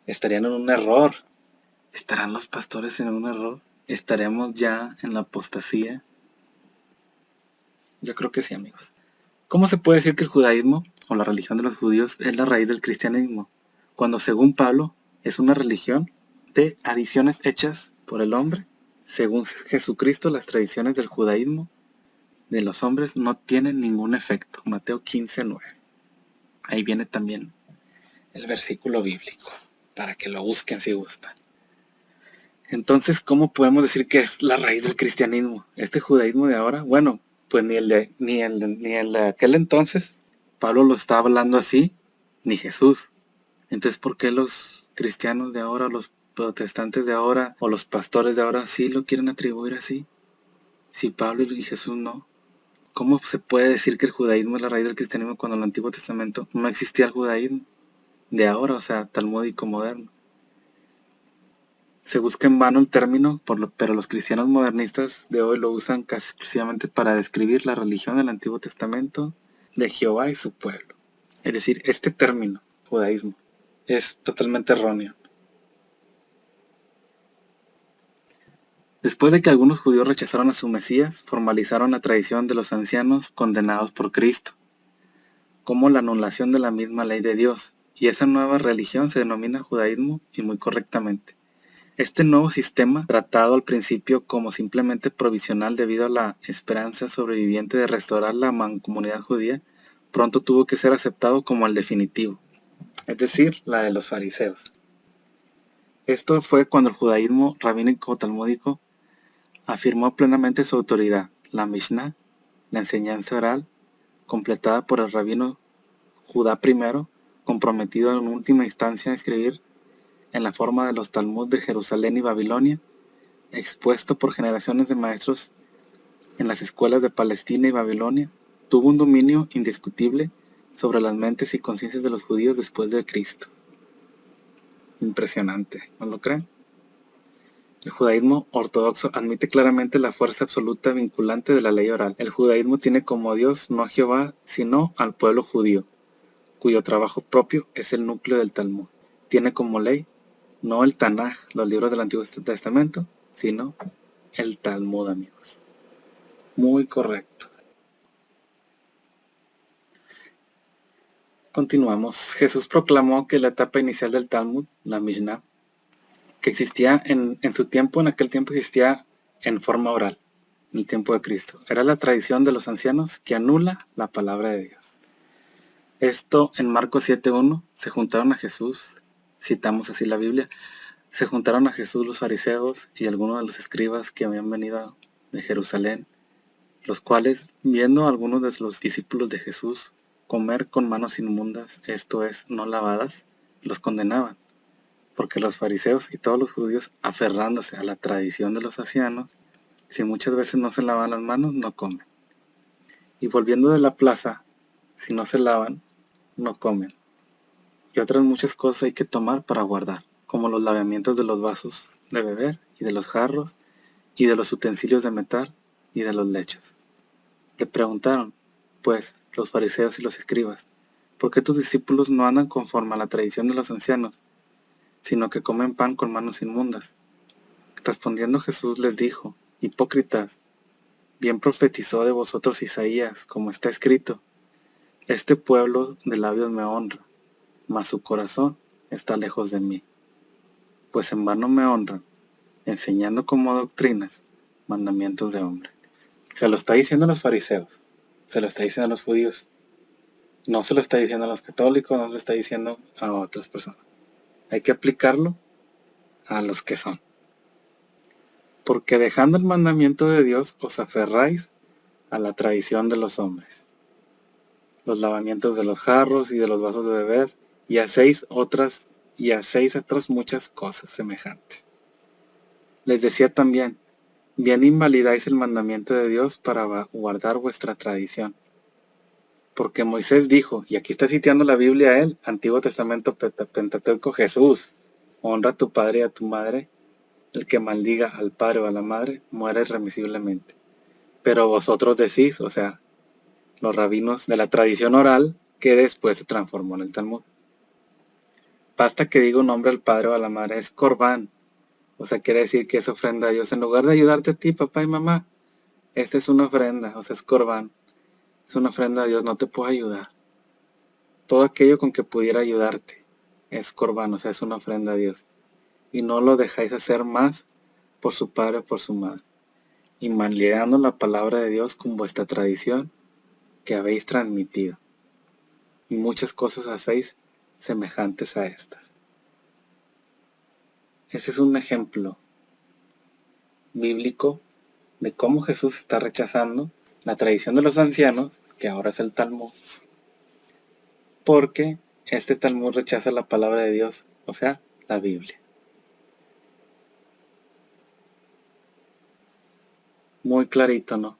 estarían en un error. ¿Estarán los pastores en un error? ¿Estaremos ya en la apostasía? Yo creo que sí, amigos. ¿Cómo se puede decir que el judaísmo, o la religión de los judíos, es la raíz del cristianismo? Cuando, según Pablo, es una religión de adiciones hechas por el hombre. Según Jesucristo, las tradiciones del judaísmo de los hombres no tienen ningún efecto. Mateo 15, 9. Ahí viene también el versículo bíblico, para que lo busquen si gustan. Entonces, ¿cómo podemos decir que es la raíz del cristianismo? Este judaísmo de ahora, bueno, pues ni el de aquel entonces, Pablo lo está hablando así, ni Jesús. Entonces, ¿por qué los cristianos de ahora, los protestantes de ahora, o los pastores de ahora sí lo quieren atribuir así? Si Pablo y Jesús no. ¿Cómo se puede decir que el judaísmo es la raíz del cristianismo cuando en el Antiguo Testamento no existía el judaísmo de ahora, o sea, talmúdico moderno? Se busca en vano el término, pero los cristianos modernistas de hoy lo usan casi exclusivamente para describir la religión del Antiguo Testamento de Jehová y su pueblo. Es decir, este término, judaísmo, es totalmente erróneo. Después de que algunos judíos rechazaron a su Mesías, formalizaron la tradición de los ancianos condenados por Cristo, como la anulación de la misma ley de Dios, y esa nueva religión se denomina judaísmo, y muy correctamente. Este nuevo sistema, tratado al principio como simplemente provisional debido a la esperanza sobreviviente de restaurar la mancomunidad judía, pronto tuvo que ser aceptado como el definitivo, es decir, la de los fariseos. Esto fue cuando el judaísmo rabínico talmúdico afirmó plenamente su autoridad. La Mishnah, la enseñanza oral, completada por el rabino Judá I, comprometido en última instancia a escribir en la forma de los Talmud de Jerusalén y Babilonia, expuesto por generaciones de maestros en las escuelas de Palestina y Babilonia, tuvo un dominio indiscutible sobre las mentes y conciencias de los judíos después de Cristo. Impresionante, ¿no lo creen? El judaísmo ortodoxo admite claramente la fuerza absoluta vinculante de la ley oral. El judaísmo tiene como Dios no a Jehová, sino al pueblo judío, cuyo trabajo propio es el núcleo del Talmud. Tiene como ley no el Tanaj, los libros del Antiguo Testamento, sino el Talmud, amigos. Muy correcto. Continuamos. Jesús proclamó que la etapa inicial del Talmud, la Mishnah, que existía en su tiempo, en aquel tiempo existía en forma oral, en el tiempo de Cristo. Era la tradición de los ancianos que anula la palabra de Dios. Esto en Marcos 7:1, se juntaron a Jesús, citamos así la Biblia, se juntaron a Jesús los fariseos y algunos de los escribas que habían venido de Jerusalén, los cuales, viendo a algunos de los discípulos de Jesús comer con manos inmundas, esto es, no lavadas, los condenaban, porque los fariseos y todos los judíos, aferrándose a la tradición de los ancianos, si muchas veces no se lavan las manos, no comen. Y volviendo de la plaza, si no se lavan, no comen. Y otras muchas cosas hay que tomar para guardar, como los lavamientos de los vasos de beber y de los jarros y de los utensilios de metal y de los lechos. Le preguntaron, pues, los fariseos y los escribas, ¿por qué tus discípulos no andan conforme a la tradición de los ancianos, sino que comen pan con manos inmundas? Respondiendo Jesús les dijo, hipócritas, bien profetizó de vosotros Isaías, como está escrito, este pueblo de labios me honra, mas su corazón está lejos de mí. Pues en vano me honran, enseñando como doctrinas mandamientos de hombres. Se lo está diciendo a los fariseos, se lo está diciendo a los judíos, no se lo está diciendo a los católicos, no se lo está diciendo a otras personas. Hay que aplicarlo a los que son. Porque dejando el mandamiento de Dios os aferráis a la tradición de los hombres, los lavamientos de los jarros y de los vasos de beber, y hacéis otras muchas cosas semejantes. Les decía también, bien invalidáis el mandamiento de Dios para guardar vuestra tradición. Porque Moisés dijo, y aquí está citando la Biblia a él, Antiguo Testamento Pentateuco, Jesús, honra a tu padre y a tu madre, el que maldiga al padre o a la madre, muere irremisiblemente. Pero vosotros decís, o sea, los rabinos de la tradición oral, que después se transformó en el Talmud. Basta que diga un nombre al padre o a la madre, es corbán. O sea, quiere decir que es ofrenda a Dios. En lugar de ayudarte a ti, papá y mamá, esta es una ofrenda, o sea, es corbán. Es una ofrenda a Dios, no te puedo ayudar. Todo aquello con que pudiera ayudarte es corbán, o sea, es una ofrenda a Dios. Y no lo dejáis hacer más por su padre o por su madre. Invalidando la palabra de Dios con vuestra tradición que habéis transmitido. Y muchas cosas hacéis semejantes a estas. Ese es un ejemplo bíblico de cómo Jesús está rechazando la tradición de los ancianos, que ahora es el Talmud, porque este Talmud rechaza la palabra de Dios, o sea, la Biblia. Muy clarito, ¿no?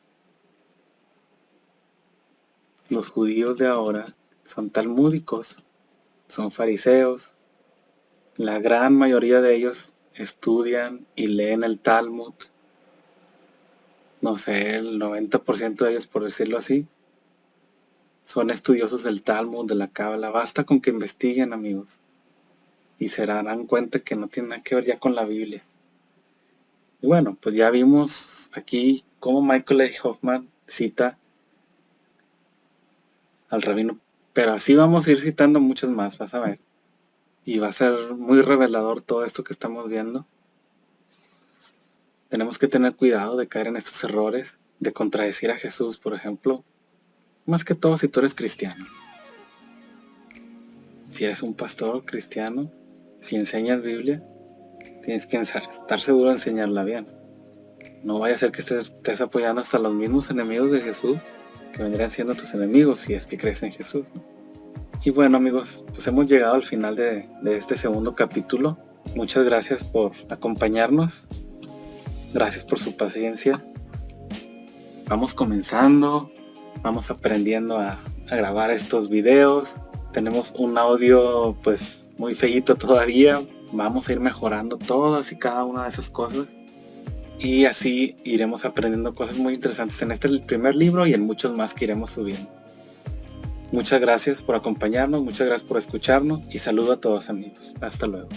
Los judíos de ahora son talmúdicos, son fariseos, la gran mayoría de ellos estudian y leen el Talmud, no sé, el 90% de ellos, por decirlo así, son estudiosos del Talmud, de la Cábala. Basta con que investiguen, amigos, y se darán cuenta que no tiene nada que ver ya con la Biblia. Y bueno, pues ya vimos aquí cómo Michael A. Hoffman cita al rabino, pero así vamos a ir citando muchos más, vas a ver. Y va a ser muy revelador todo esto que estamos viendo. Tenemos que tener cuidado de caer en estos errores, de contradecir a Jesús, por ejemplo. Más que todo si tú eres cristiano. Si eres un pastor cristiano, si enseñas Biblia, tienes que estar seguro de enseñarla bien. No vaya a ser que estés apoyando hasta los mismos enemigos de Jesús, que vendrían siendo tus enemigos si es que crees en Jesús, ¿no? Y bueno, amigos, pues hemos llegado al final de este segundo capítulo. Muchas gracias por acompañarnos. Gracias por su paciencia. Vamos comenzando, vamos aprendiendo a grabar estos videos. Tenemos un audio pues muy feíto todavía. Vamos a ir mejorando todas y cada una de esas cosas. Y así iremos aprendiendo cosas muy interesantes en este primer libro y en muchos más que iremos subiendo. Muchas gracias por acompañarnos, muchas gracias por escucharnos y saludo a todos, amigos. Hasta luego.